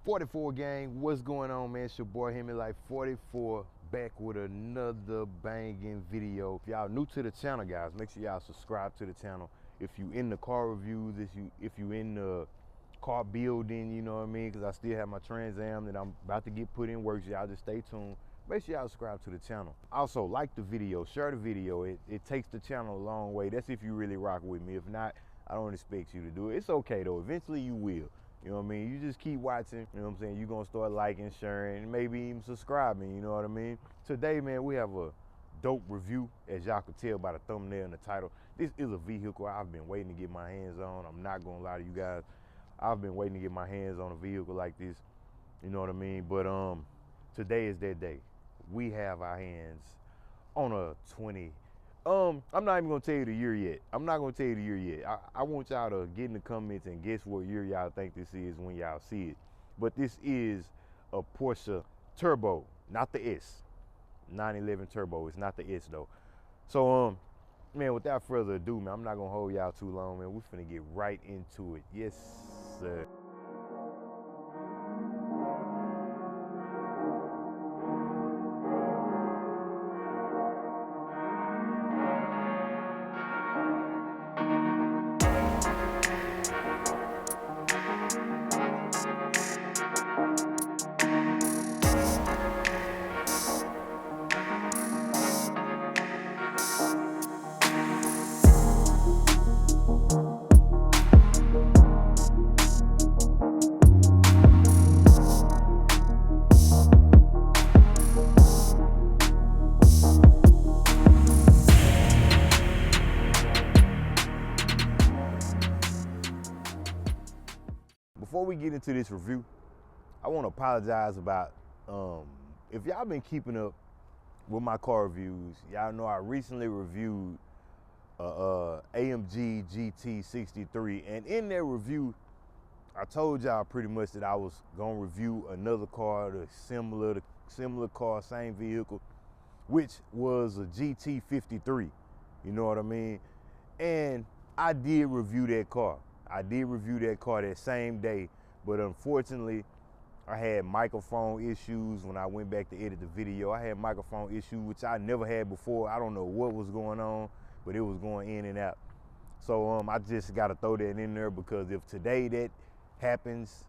44 gang, what's going on, man? It's your boy Hemiwife44 back with another banging video. If y'all new to the channel, guys, make sure y'all subscribe to the channel. If you in the car reviews, if you in the car building, you know what I mean? Because I still have my Trans Am that I'm about to get put in work, so y'all just stay tuned. Make sure y'all subscribe to the channel. Also, like the video, share the video. It takes the channel a long way. That's if you really rock with me. If not, I don't expect you to do it. It's okay though. Eventually you will. You know what I mean? You just keep watching, you know what I'm saying? You're gonna start liking, sharing, and maybe even subscribing, you know what I mean? Today, man, we have a dope review, as y'all can tell by the thumbnail and the title. This is a vehicle I've been waiting to get my hands on. I'm not gonna lie to you guys. I've been waiting to get my hands on a vehicle like this, you know what I mean? But today is that day. We have our hands on a 20. I'm not even gonna tell you the year yet. I'm not gonna tell you the year yet. I want y'all to get in the comments and guess what year y'all think this is when y'all see it. But this is a Porsche Turbo, not the S. 911 Turbo, it's not the S though. So man, without further ado, man, I'm not gonna hold y'all too long, man. We're finna get right into it. Yes, sir. Before we get into this review, I want to apologize about if y'all been keeping up with my car reviews. Y'all know I recently reviewed AMG GT63, and in that review, I told y'all pretty much that I was gonna review another car, the similar car, same vehicle, which was a GT53. You know what I mean? And I did review that car. I did review that car that same day, but unfortunately, I had microphone issues when I went back to edit the video. I had microphone issues, which I never had before. I don't know what was going on, but it was going in and out. So I just got to throw that in there, because if today that happens,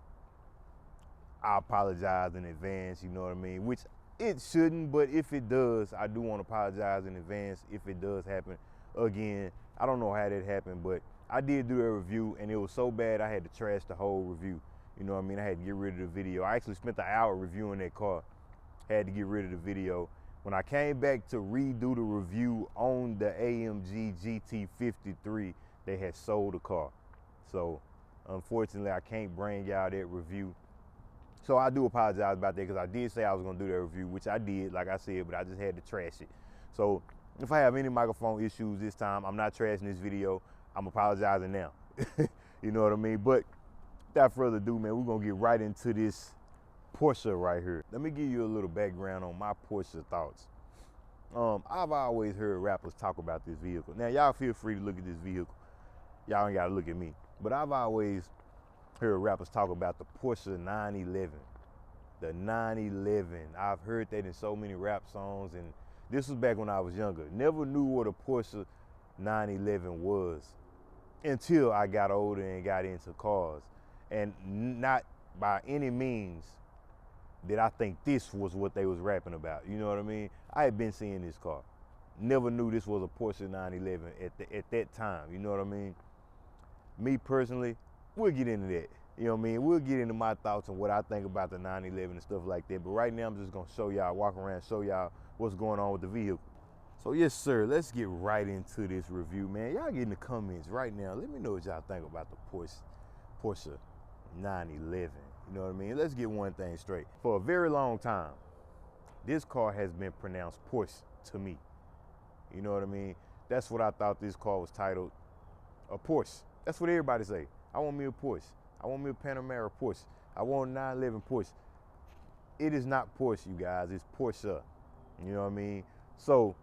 I apologize in advance, you know what I mean? Which it shouldn't, but if it does, I do want to apologize in advance if it does happen again. I don't know how that happened, but I did do a review, and it was so bad I had to trash the whole review. You know what I mean? I had to get rid of the video. I actually spent an hour reviewing that car. Had to get rid of the video. When I came back to redo the review on the AMG GT53, they had sold the car. So unfortunately, I can't bring y'all that review. So I do apologize about that, because I did say I was gonna do that review, which I did, like I said, but I just had to trash it. So if I have any microphone issues this time, I'm not trashing this video. I'm apologizing now. You know what I mean? But without further ado, man, we're gonna get right into this Porsche right here. Let me give you a little background on my Porsche thoughts. I've always heard rappers talk about this vehicle. Now, y'all feel free to look at this vehicle. Y'all ain't gotta look at me. But I've always heard rappers talk about the Porsche 911. The 911. I've heard that in so many rap songs, and this was back when I was younger. Never knew what a Porsche 911 was until I got older and got into cars. And not by any means did I think this was what they was rapping about. You know what I mean? I had been seeing this car. Never knew this was a Porsche 911 at that time. You know what I mean? Me personally, we'll get into that. You know what I mean? We'll get into my thoughts on what I think about the 911 and stuff like that. But right now, I'm just gonna show y'all, walk around, show y'all what's going on with the vehicle. So yes, sir, let's get right into this review, man. Y'all get in the comments right now. Let me know what y'all think about the Porsche 911. You know what I mean? Let's get one thing straight. For a very long time, this car has been pronounced Porsche to me. You know what I mean? That's what I thought this car was titled, a Porsche. That's what everybody say. I want me a Porsche. I want me a Panamera Porsche. I want a 911 Porsche. It is not Porsche, you guys. It's Porsche. You know what I mean? So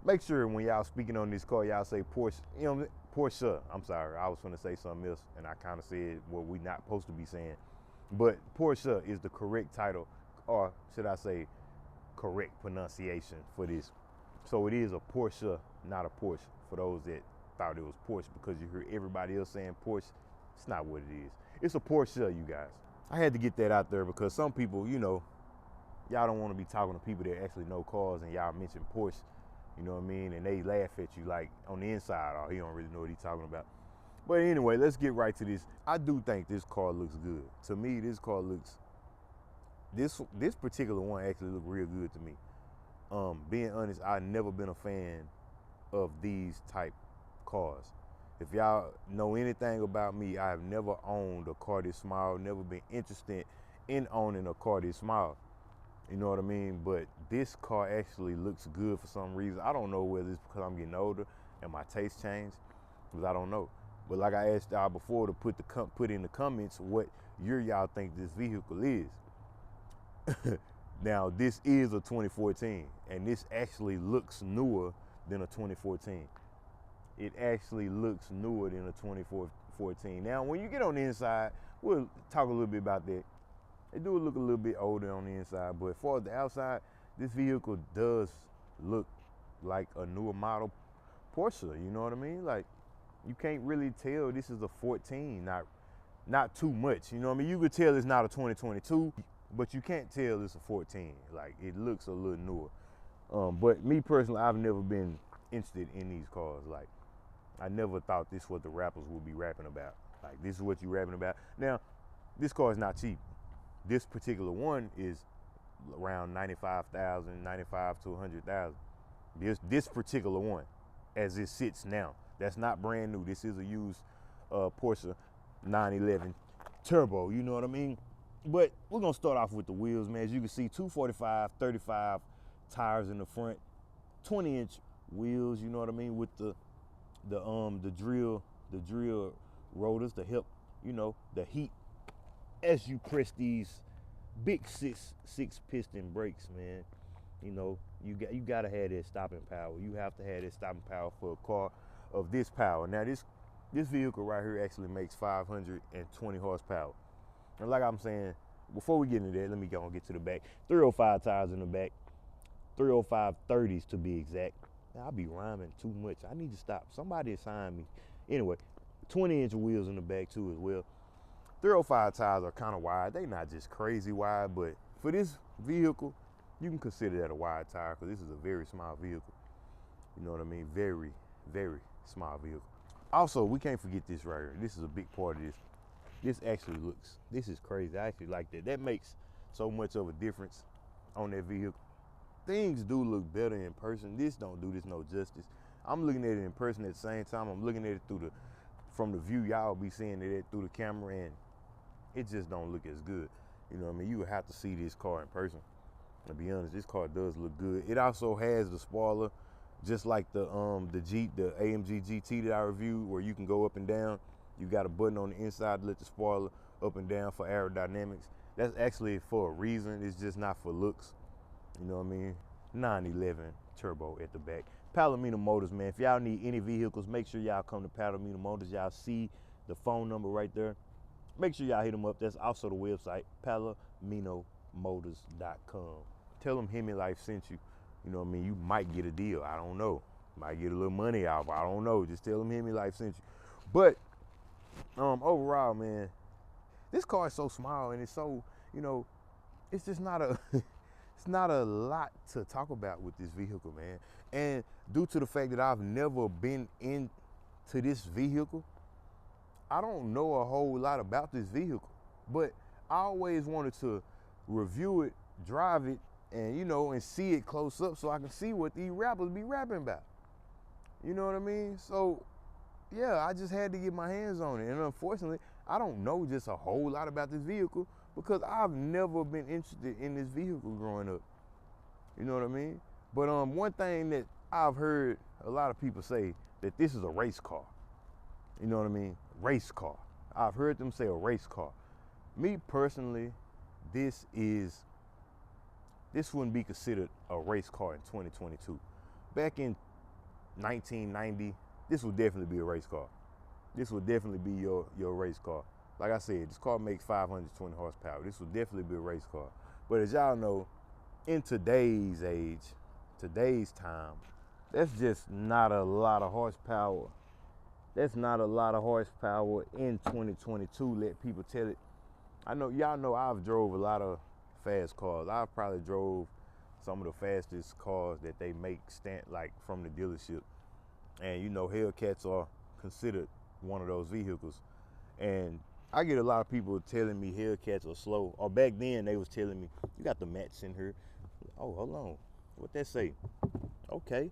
make sure when y'all speaking on this car, y'all say Porsche. You know, Porsche. I'm sorry, I was gonna say something else, and I kind of said what we not supposed to be saying. But Porsche is the correct title, or should I say correct pronunciation for this. So it is a Porsche, not a Porsche, for those that thought it was Porsche because you hear everybody else saying Porsche. It's not what it is. It's a Porsche, you guys. I had to get that out there because some people, you know, y'all don't want to be talking to people that actually know cars and y'all mention Porsche, you know what I mean? And they laugh at you like on the inside, oh, he don't really know what he's talking about. But anyway, let's get right to this. I do think this car looks good. To me, this car looks, this particular one actually looked real good to me. Being honest, I've never been a fan of these type cars. If y'all know anything about me, I have never owned a car this small, never been interested in owning a car this small. You know what I mean? But this car actually looks good for some reason. I don't know whether it's because I'm getting older and my taste changed, because I don't know. But like I asked y'all before to put in the comments what year y'all think this vehicle is. Now, this is a 2014, and this actually looks newer than a 2014. It actually looks newer than a 2014. Now, when you get on the inside, we'll talk a little bit about that. They do look a little bit older on the inside, but as far as the outside, this vehicle does look like a newer model Porsche, you know what I mean? Like, you can't really tell this is a 14, not too much, you know what I mean? You could tell it's not a 2022, but you can't tell it's a 14. Like, it looks a little newer. But me personally, I've never been interested in these cars. Like, I never thought this was what the rappers would be rapping about. Like, this is what you rapping about. Now, this car is not cheap. This particular one is around 95,000, 95 to 100,000. This particular one, as it sits now, that's not brand new. This is a used Porsche 911 Turbo, you know what I mean? But we're gonna start off with the wheels, man. As you can see, 245, 35 tires in the front, 20-inch wheels, you know what I mean, with the drill rotors to help, you know, the heat as you press these big six piston brakes, man. You know, you gotta have that stopping power. You have to have that stopping power for a car of this power. Now this vehicle right here actually makes 520 horsepower. And like I'm saying, before we get into that, let me go and get to the back. 305 tires in the back, 305 30s to be exact. Now, I'll be rhyming too much. I need to stop. Somebody assign me. Anyway, 20-inch wheels in the back too as well. 305 tires are kind of wide. They not just crazy wide, but for this vehicle, you can consider that a wide tire because this is a very small vehicle. You know what I mean? Very, very small vehicle. Also, we can't forget this right here. This is a big part of this. This actually looks, this is crazy. I actually like that. That makes so much of a difference on that vehicle. Things do look better in person. This don't do this no justice. I'm looking at it in person at the same time. I'm looking at it from the view y'all be seeing it through the camera, and it just don't look as good. You know what I mean? You would have to see this car in person. To be honest, this car does look good. It also has the spoiler, just like the AMG GT that I reviewed, where you can go up and down. You got a button on the inside to let the spoiler up and down for aerodynamics. That's actually for a reason. It's just not for looks. You know what I mean? 911 Turbo at the back. Palomino Motors, man. If y'all need any vehicles, make sure y'all come to Palomino Motors. Y'all see the phone number right there. Make sure y'all hit them up. That's also the website, palominomotors.com. Tell them Hemiwife sent you. You know what I mean? You might get a deal. I don't know. Might get a little money out. I don't know. Just tell them Hemiwife sent you. But overall, man, this car is so small and it's so, you know, it's just not a it's not a lot to talk about with this vehicle, man. And due to the fact that I've never been into this vehicle, I don't know a whole lot about this vehicle. But I always wanted to review it, drive it, and, you know, and see it close up so I can see what these rappers be rapping about. You know what I mean? So, yeah, I just had to get my hands on it. And unfortunately, I don't know just a whole lot about this vehicle because I've never been interested in this vehicle growing up. You know what I mean? But one thing that I've heard a lot of people say, that this is a race car. You know what I mean? Race car. I've heard them say a race car. Me personally, this wouldn't be considered a race car in 2022. Back in 1990, this would definitely be a race car. This would definitely be your race car. like I said, this car makes 520 horsepower. This will definitely be a race car. But as y'all know, in today's age, today's time, that's just not a lot of horsepower. That's not a lot of horsepower in 2022. Let people tell it. I know y'all know I've drove a lot of fast cars. I've probably drove some of the fastest cars that they make like from the dealership. And you know, Hellcats are considered one of those vehicles. And I get a lot of people telling me Hellcats are slow. Or back then they was telling me, you got the mats in here. Oh, hold on. What that say? Okay.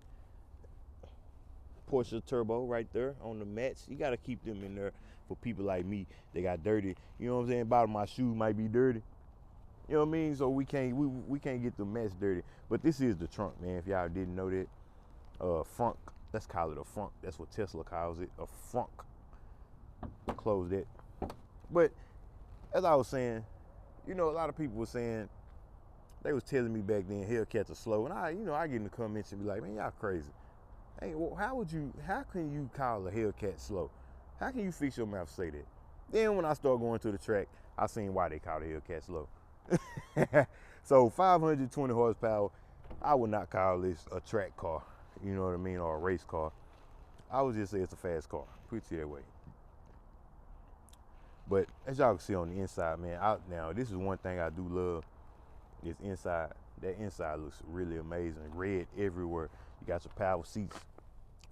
Porsche turbo right there on the mats. You gotta keep them in there for people like me. They got dirty. You know what I'm saying? Bottom of my shoe might be dirty. You know what I mean? So we can't get the mats dirty. But this is the trunk, man. If y'all didn't know that, frunk. Let's call it a frunk. That's what Tesla calls it, a frunk. Close that. But as I was saying, you know, a lot of people were saying, they was telling me back then Hellcats are slow, and I get in the comments and be like, man, y'all crazy. Hey, well, how can you call a Hellcat slow? How can you fix your mouth to say that? Then when I start going to the track, I seen why they call the Hellcat slow. So 520 horsepower, I would not call this a track car, you know what I mean, or a race car. I would just say it's a fast car, put it that way. But as y'all can see on the inside, man, now this is one thing I do love, is inside. That inside looks really amazing, red everywhere. You got your power seats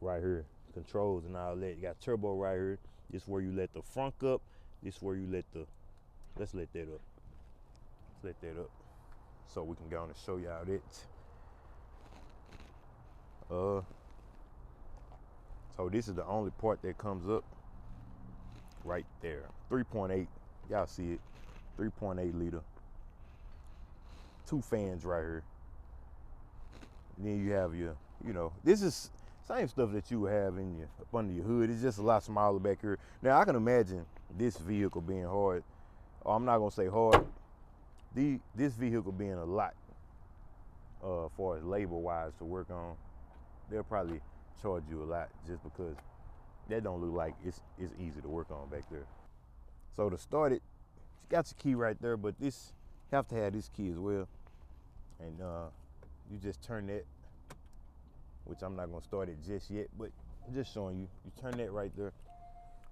right here, controls and all that. You got turbo right here. This is where you let the front up. This is where you let the, let's let that up. Let's let that up so we can go on and show y'all that. So this is the only part that comes up right there. 3.8, y'all see it, 3.8 liter. 2 fans right here. And then you have your, you know, this is same stuff that you would have in your up under your hood. It's just a lot smaller back here. Now I can imagine this vehicle being hard. Or I'm not gonna say hard. This vehicle being a lot far as labor wise to work on. They'll probably charge you a lot just because that don't look like it's easy to work on back there. So to start it, you got your key right there, but this you have to have this key as well. And you just turn that, which I'm not gonna start it just yet, but I'm just showing you. You turn that right there.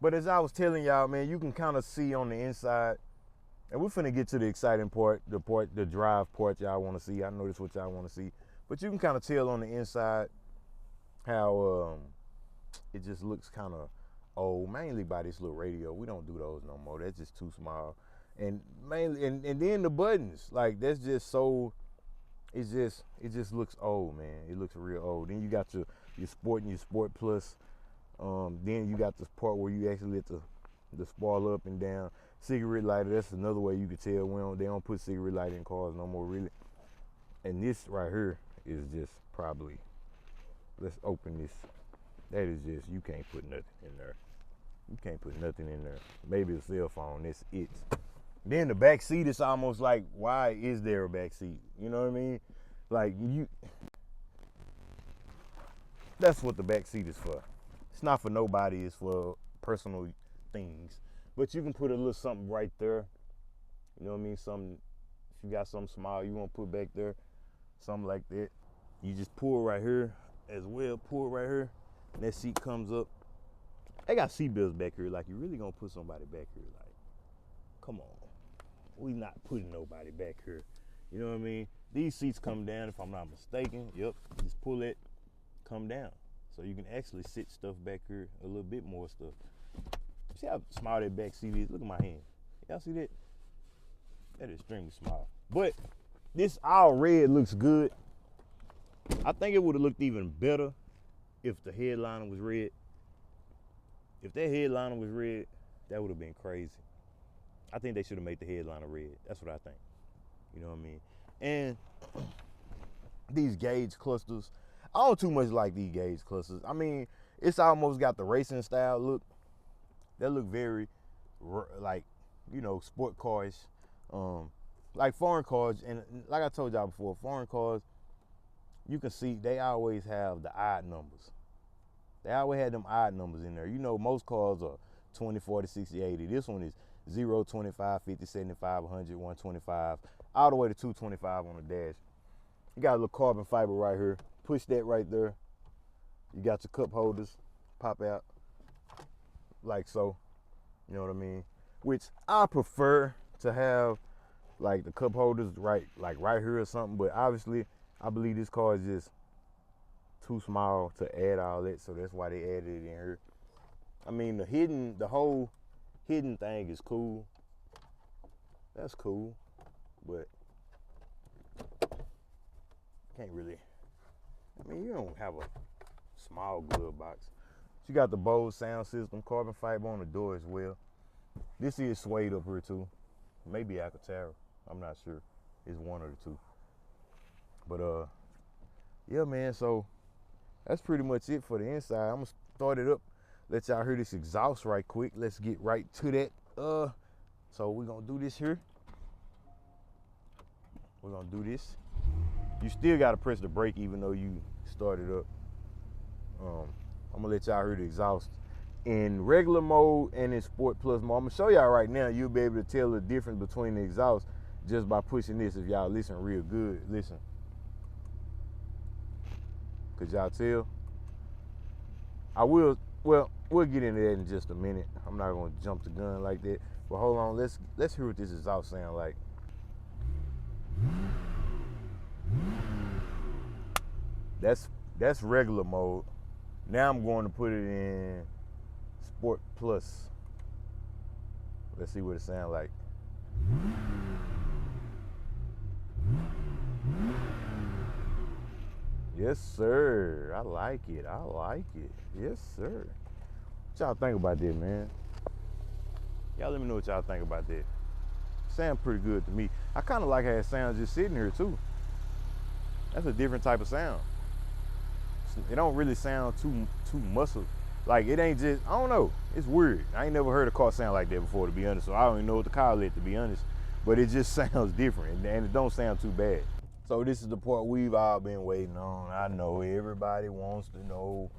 But as I was telling y'all, man, you can kind of see on the inside, and we're finna get to the exciting part, the drive part y'all wanna see. I know this is what y'all wanna see. But you can kind of tell on the inside how it just looks kind of old, mainly by this little radio. We don't do those no more. That's just too small. And mainly, and then the buttons, like that's just so, it just looks old, man. It looks real old. Then you got your sport and your sport plus. Then you got this part where you actually let the spoiler up and down. Cigarette lighter, that's another way you can tell they don't put cigarette lighter in cars no more, really. And this right here is just probably, let's open this. That is just, you can't put nothing in there. You can't put nothing in there. Maybe a cell phone, that's it. Then the back seat is almost like, why is there a back seat? You know what I mean? Like that's what the back seat is for. It's not for nobody, it's for personal things. But you can put a little something right there. You know what I mean? Something, if you got something small you want to put back there, something like that. You just pull right here as well, pull right here, and that seat comes up. They got seat belts back here, like you really gonna put somebody back here, like, come on. We not putting nobody back here. You know what I mean? These seats come down, if I'm not mistaken. Yep, just pull it, come down. So you can actually sit stuff back here, a little bit more stuff. See how small that back seat is? Look at my hand. Y'all see that? That is extremely small. But this all red looks good. I think it would have looked even better if the headliner was red. If that headliner was red, that would have been crazy. I think they should have made the headliner red. That's what I think. You know what I mean? And these gauge clusters, I don't too much like these gauge clusters. I mean, it's almost got the racing style look. That look very, like, you know, sport cars, like foreign cars. And like I told y'all before, foreign cars, you can see they always have the odd numbers. They always had them odd numbers in there. You know, most cars are 20, 40, 60, 80. This one is 0, 25, 50, 75, 100, 125, all the way to 225 on the dash. You got a little carbon fiber right here. Push that right there. You got your cup holders, pop out like so. You know what I mean? Which I prefer to have like the cup holders right here or something, but obviously I believe this car is just too small to add all that, so that's why they added it in here. I mean, the whole hidden thing is cool. That's cool, but can't really, I mean, you don't have a small glove box. You got the Bose sound system, carbon fiber on the door as well. This is suede up here too. Maybe Alcantara, I'm not sure. It's one of the two. But yeah, man, so that's pretty much it for the inside. I'm gonna start it up, let y'all hear this exhaust right quick. Let's get right to that. So we're gonna do this here. We're gonna do this. You still gotta press the brake even though you start it up. I'm gonna let y'all hear the exhaust in regular mode and in Sport Plus mode. I'm gonna show y'all right now. You'll be able to tell the difference between the exhaust just by pushing this. If y'all listen real good, listen. Could y'all tell? We'll get into that in just a minute. I'm not gonna jump the gun like that. But hold on, let's hear what this exhaust sound like. That's regular mode. Now I'm going to put it in Sport Plus. Let's see what it sounds like. Yes, sir. I like it. I like it. Yes, sir. What y'all think about that, man? Y'all let me know what y'all think about that. Sound pretty good to me. I kind of like how it sounds just sitting here too. That's a different type of sound. It don't really sound too muscle. Like it ain't just, I don't know. It's weird. I ain't never heard a car sound like that before, to be honest. So I don't even know what to call it, to be honest. But it just sounds different, and it don't sound too bad. So this is the part we've all been waiting on. I know everybody wants to know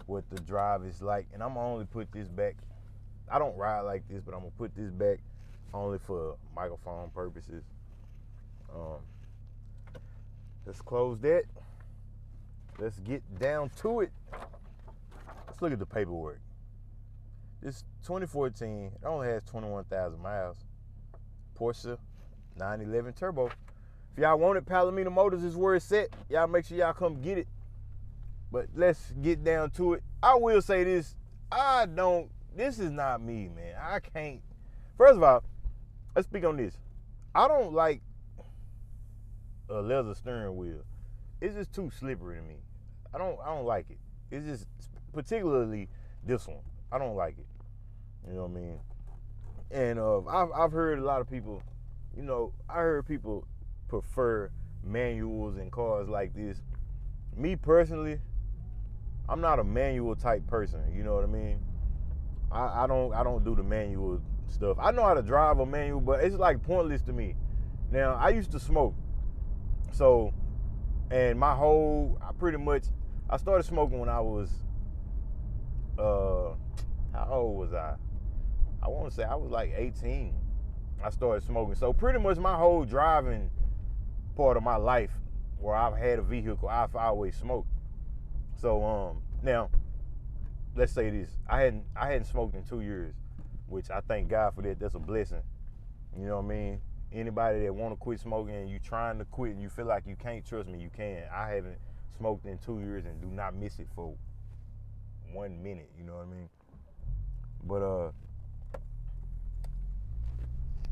what the drive is like, and I'm gonna only put this back. I don't ride like this, but I'm gonna put this back only for microphone purposes. Let's close that. Let's get down to it. Let's look at the paperwork. This 2014, it only has 21,000 miles. Porsche 911 Turbo. If y'all want it, Palomino Motors is where it's at. Y'all make sure y'all come get it. But let's get down to it. I will say this. This is not me, man. I can't. First of all, let's speak on this. I don't like a leather steering wheel. It's just too slippery to me. I don't like it. It's just, particularly this one. I don't like it. You know what I mean? And I've heard a lot of people, you know, I heard people prefer manuals in cars like this. Me personally, I'm not a manual type person. You know what I mean? I don't do the manual stuff. I know how to drive a manual, but it's like pointless to me. Now, I used to smoke. So, and I started smoking when I was, how old was I? I want to say I was like 18. I started smoking. So pretty much my whole driving part of my life where I've had a vehicle, I've always smoked. So, now, let's say this. I hadn't smoked in 2 years, which I thank God for that. That's a blessing. You know what I mean? Anybody that want to quit smoking and you trying to quit and you feel like you can't, trust me, you can. I haven't smoked in 2 years and do not miss it for 1 minute. You know what I mean? But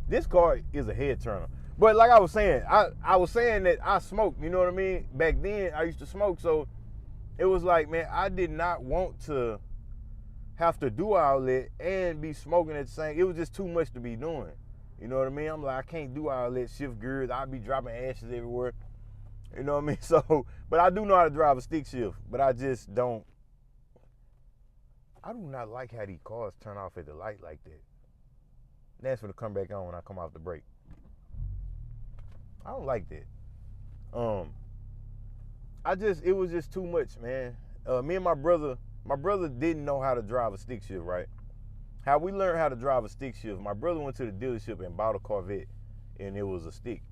this car is a head turner. But like I was saying, I was saying that I smoked. You know what I mean? Back then I used to smoke, so it was like, man, I did not want to have to do all that and be smoking at the same. It was just too much to be doing. You know what I mean? I'm like, I can't do all that, shift gears. I'll be dropping ashes everywhere. You know what I mean? So, but I do know how to drive a stick shift, but I just don't. I do not like how these cars turn off at the light like that. That's for to come back on when I come off the brake. I don't like that. It was just too much, man. Me and my brother didn't know how to drive a stick shift, right? how we learned how to drive a stick shift. My brother went to the dealership and bought a Corvette, and it was a stick.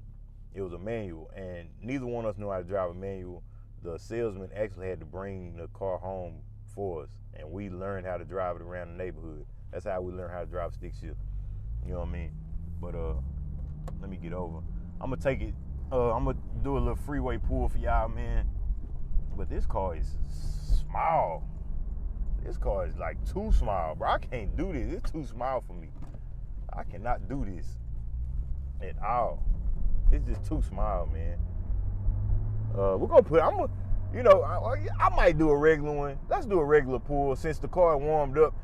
It was a manual, and neither one of us knew how to drive a manual. The salesman actually had to bring the car home for us, and we learned how to drive it around the neighborhood. That's how we learned how to drive a stick shift. You know what I mean? But let me get over. I'm gonna take it. I'm gonna do a little freeway pull for y'all, man. But this car is small. This car is like too small, bro. I can't do this. It's too small for me. I cannot do this at all. It's just too small, man. We're gonna put. You know, I might do a regular one. Let's do a regular pull since the car warmed up.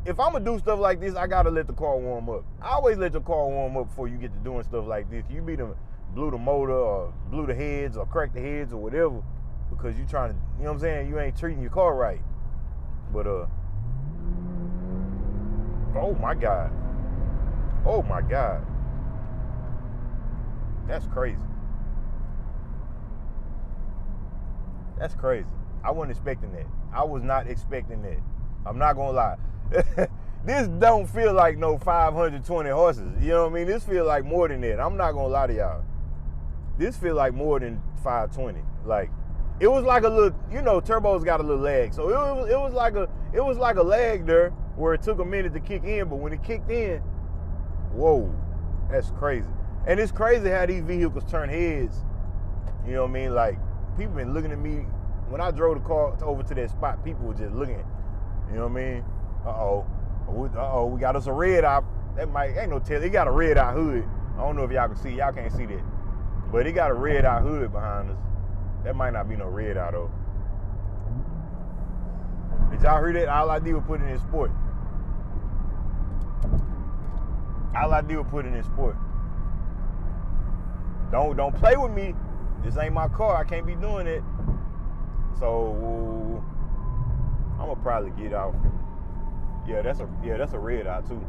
If I'm gonna do stuff like this, I gotta let the car warm up. I always let your car warm up before you get to doing stuff like this. You be blew the motor or blew the heads or cracked the heads or whatever because you trying to, you know what I'm saying? You ain't treating your car right. But oh my God. Oh my God. That's crazy. That's crazy. I wasn't expecting that. I was not expecting that. I'm not gonna lie. This don't feel like no 520 horses. You know what I mean? This feel like more than that. I'm not gonna lie to y'all. This feel like more than 520. Like, it was like a little, you know, turbo's got a little lag. So it was like a lag there where it took a minute to kick in, but when it kicked in, whoa, that's crazy. And it's crazy how these vehicles turn heads. You know what I mean? Like, people been looking at me. When I drove the car over to that spot, people were just looking. You know what I mean? We got us a red eye. That ain't no tell. It got a red eye hood. I don't know if y'all can see. Y'all can't see that. But it got a red eye hood behind us. That might not be no red eye though. Did y'all hear that? All I did was put it in sport. All I did was put it in sport. Don't play with me. This ain't my car. I can't be doing it. So I'm gonna probably get off. Yeah, that's a red eye too.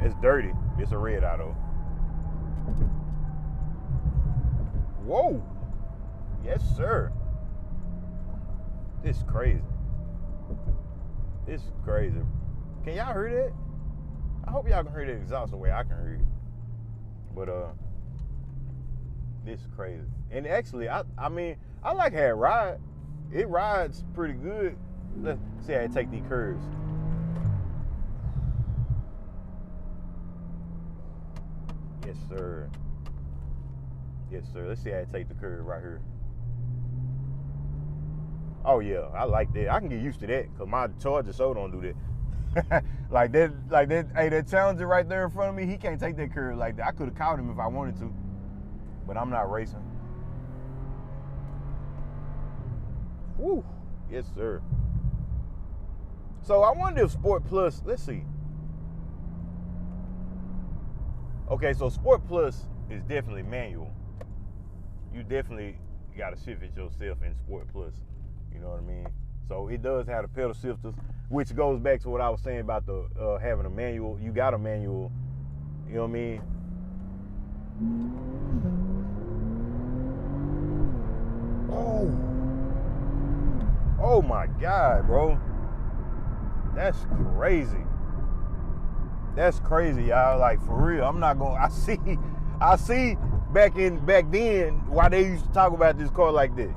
It's dirty. It's a red eye though. Whoa. Yes, sir. This is crazy. This is crazy. Can y'all hear that? I hope y'all can hear that exhaust the way I can hear it. But this is crazy. And actually, I mean, I like how it rides. It rides pretty good. Let's see how it take these curves. Yes, sir. Yes, sir. Let's see how it take the curve right here. Oh yeah, I like that. I can get used to that because my Charger so don't do that. like that. Hey, that Challenger right there in front of me, he can't take that curve like that. I could have caught him if I wanted to, but I'm not racing. Woo. Yes, sir. So I wonder if Sport Plus, let's see. Okay, so Sport Plus is definitely manual. You definitely got to shift it yourself in Sport Plus. You know what I mean? So it does have the pedal shifters, which goes back to what I was saying about the having a manual. You got a manual, you know what I mean? Oh my God, bro. That's crazy. That's crazy, y'all. Like, for real. I'm not going, I see back then why they used to talk about this car like that.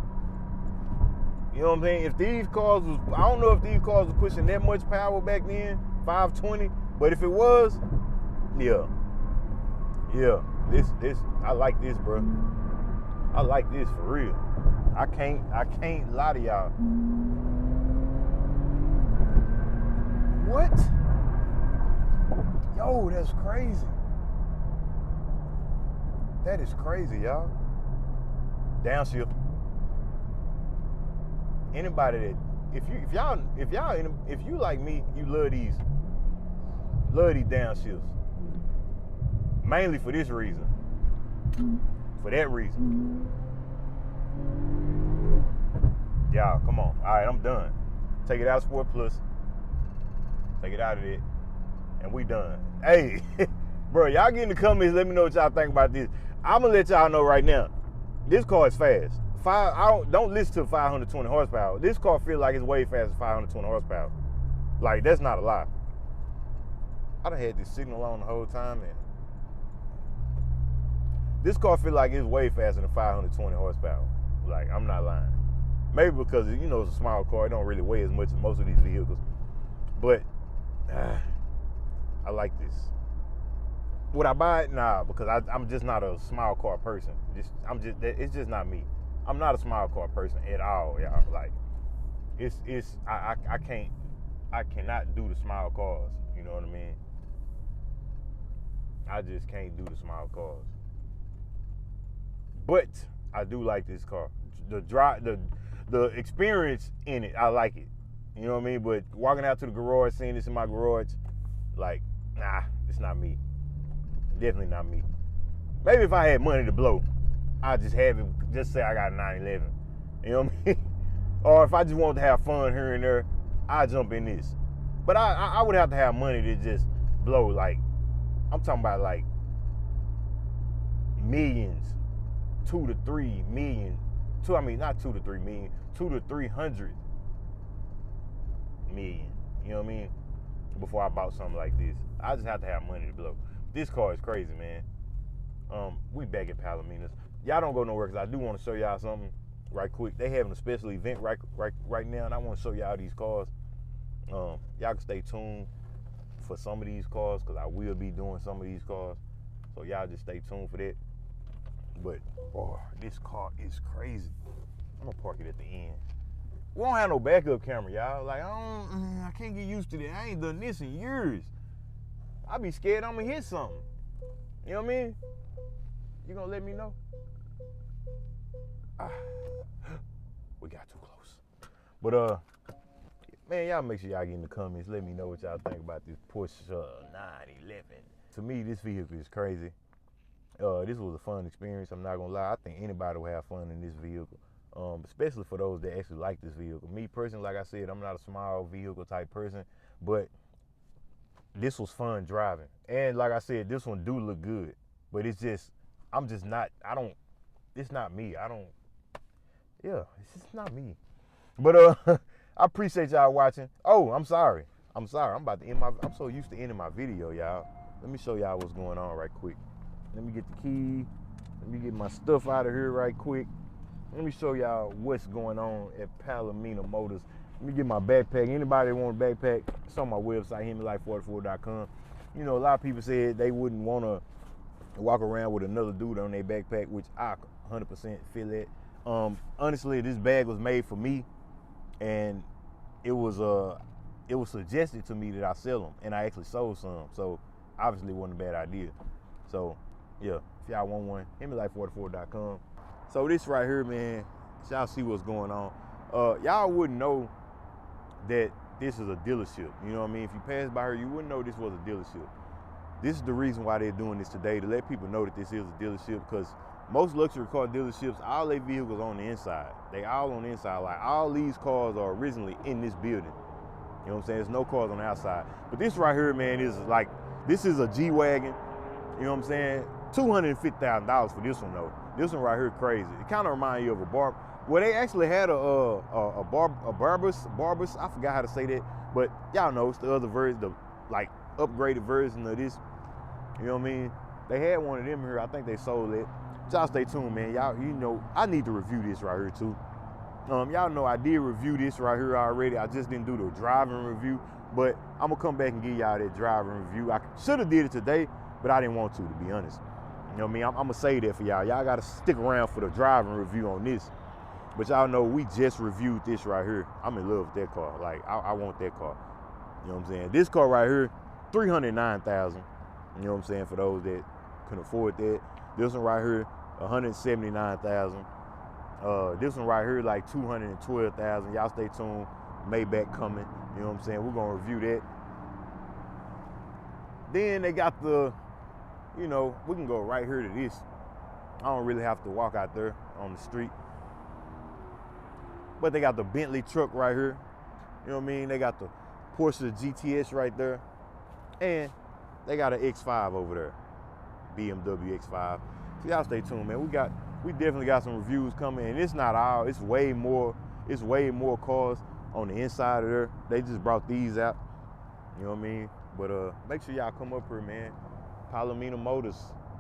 You know what I'm saying? If these cars was, I don't know if these cars were pushing that much power back then, 520, but if it was, yeah. This, I like this, bro. I like this for real. I can't lie to y'all. What? Yo, that's crazy. That is crazy, y'all. Downshift. Anybody that if you like me, you love these downshifts. Mainly for this reason. For that reason. Y'all, come on. All right, I'm done. Take it out of Sport Plus. Take it out of it. And we done. Hey, bro, y'all get in the comments. Let me know what y'all think about this. I'm going to let y'all know right now. This car is fast. Don't listen to 520 horsepower. This car feels like it's way faster than 520 horsepower. Like, that's not a lie. I done had this signal on the whole time, and this car feel like it's way faster than 520 horsepower. Like, I'm not lying. Maybe because, you know, it's a small car. It don't really weigh as much as most of these vehicles. But I like this. Would I buy it? Nah, because I'm just not a small car person. It's just not me. I'm not a small car person at all, y'all. Like, I cannot do the small cars. You know what I mean? I just can't do the small cars. But I do like this car. The experience in it, I like it. You know what I mean? But walking out to the garage, seeing this in my garage, like, nah, it's not me. Definitely not me. Maybe if I had money to blow, I'd just have it, just say I got a 911. You know what I mean? Or if I just wanted to have fun here and there, I'd jump in this. But I would have to have money to just blow, like, I'm talking about like millions, 2 to 3 million. Not 2 to 3 million, 2 to 300 million. You know what I mean? Before I bought something like this, I just have to have money to blow. This car is crazy, man. We back at Palominas. Y'all don't go nowhere because I do want to show y'all something right quick. They having a special event right now, and I want to show y'all these cars. Y'all can stay tuned for some of these cars because I will be doing some of these cars. So y'all just stay tuned for that. But this car is crazy. I'm gonna park it at the end. We don't have no backup camera, y'all. Like, I can't get used to that. I ain't done this in years. I be scared I'm gonna hit something. You know what I mean? You gonna let me know? We got too close. But man, y'all make sure y'all get in the comments. Let me know what y'all think about this Porsche 911. To me, this vehicle is crazy. This was a fun experience. I'm not gonna lie. I think anybody will have fun in this vehicle, especially for those that actually like this vehicle. Me personally, like I said, I'm not a small vehicle type person, but this was fun driving. And like I said, this one do look good, but it's just, it's not me. It's just not me. But I appreciate y'all watching. Oh, I'm sorry. I'm about to end I'm so used to ending my video, y'all. Let me show y'all what's going on right quick. Let me get the key. Let me get my stuff out of here right quick. Let me show y'all what's going on at Palomino Motors. Let me get my backpack. Anybody that want a backpack, it's on my website, Hemiwife44.com. You know, a lot of people said they wouldn't want to walk around with another dude on their backpack, which I 100% feel it. Honestly, this bag was made for me, and it was suggested to me that I sell them, and I actually sold some. So obviously, it wasn't a bad idea. So yeah, if y'all want one, Hemiwife44.com. So this right here, man, y'all see what's going on. Y'all wouldn't know that this is a dealership. You know what I mean? If you pass by here, you wouldn't know this was a dealership. This is the reason why they're doing this today, to let people know that this is a dealership, because most luxury car dealerships, all their vehicles on the inside. They all on the inside. Like, all these cars are originally in this building. You know what I'm saying? There's no cars on the outside. But this right here, man, is like, this is a G-Wagon. You know what I'm saying? $250,000 for this one, though. This one right here, crazy. It kind of reminds you of a bar. Well, they actually had a Barbus. I forgot how to say that, but y'all know it's the other version, the like upgraded version of this. You know what I mean? They had one of them here. I think they sold it. Y'all stay tuned, man. Y'all, you know, I need to review this right here too. Y'all know I did review this right here already. I just didn't do the driving review, but I'm gonna come back and give y'all that driving review. I should have did it today, but I didn't want to be honest. You know what I mean? I'm gonna say that for y'all. Y'all gotta stick around for the driving review on this. But y'all know we just reviewed this right here. I'm in love with that car. Like, I want that car. You know what I'm saying? This car right here, $309,000. You know what I'm saying? For those that can afford that. This one right here, $179,000. This one right here, like $212,000. Y'all stay tuned. Maybach coming. You know what I'm saying? We're gonna review that. Then they got the, you know, we can go right here to this. I don't really have to walk out there on the street. But they got the Bentley truck right here. You know what I mean? They got the Porsche GTS right there. And they got an X5 over there. BMW X5. So y'all stay tuned, man. We definitely got some reviews coming, and it's not all, it's way more cars. on the inside of there. They just brought these out. You know what I mean? But make sure y'all come up here, man. Palomino Motors.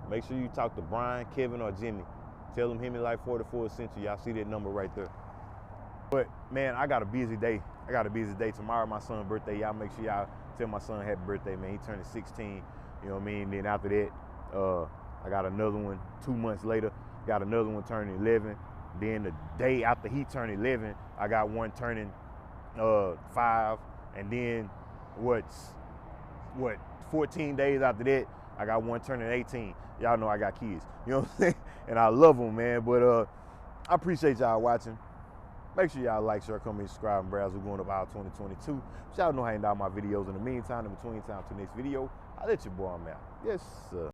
Make sure you talk to Brian, Kevin, or Jimmy. Tell them Hemiwife44 sent you. Y'all see that number right there. But man, I got a busy day. Tomorrow, my son's birthday. Y'all make sure y'all tell my son happy birthday, man. He turning 16. You know what I mean? Then after that, I got another one 2 months later. Got another one turning 11. Then the day after he turned 11, I got one turning 5. And then 14 days after that, I got one turning 18. Y'all know I got kids. You know what I'm saying? And I love them, man. But I appreciate y'all watching. Make sure y'all like, share, comment, subscribe, and browse. We're going up out 2022. Y'all know how to end all my videos. In the meantime, in between time to the next video, I'll let your boy on out. Yes, sir.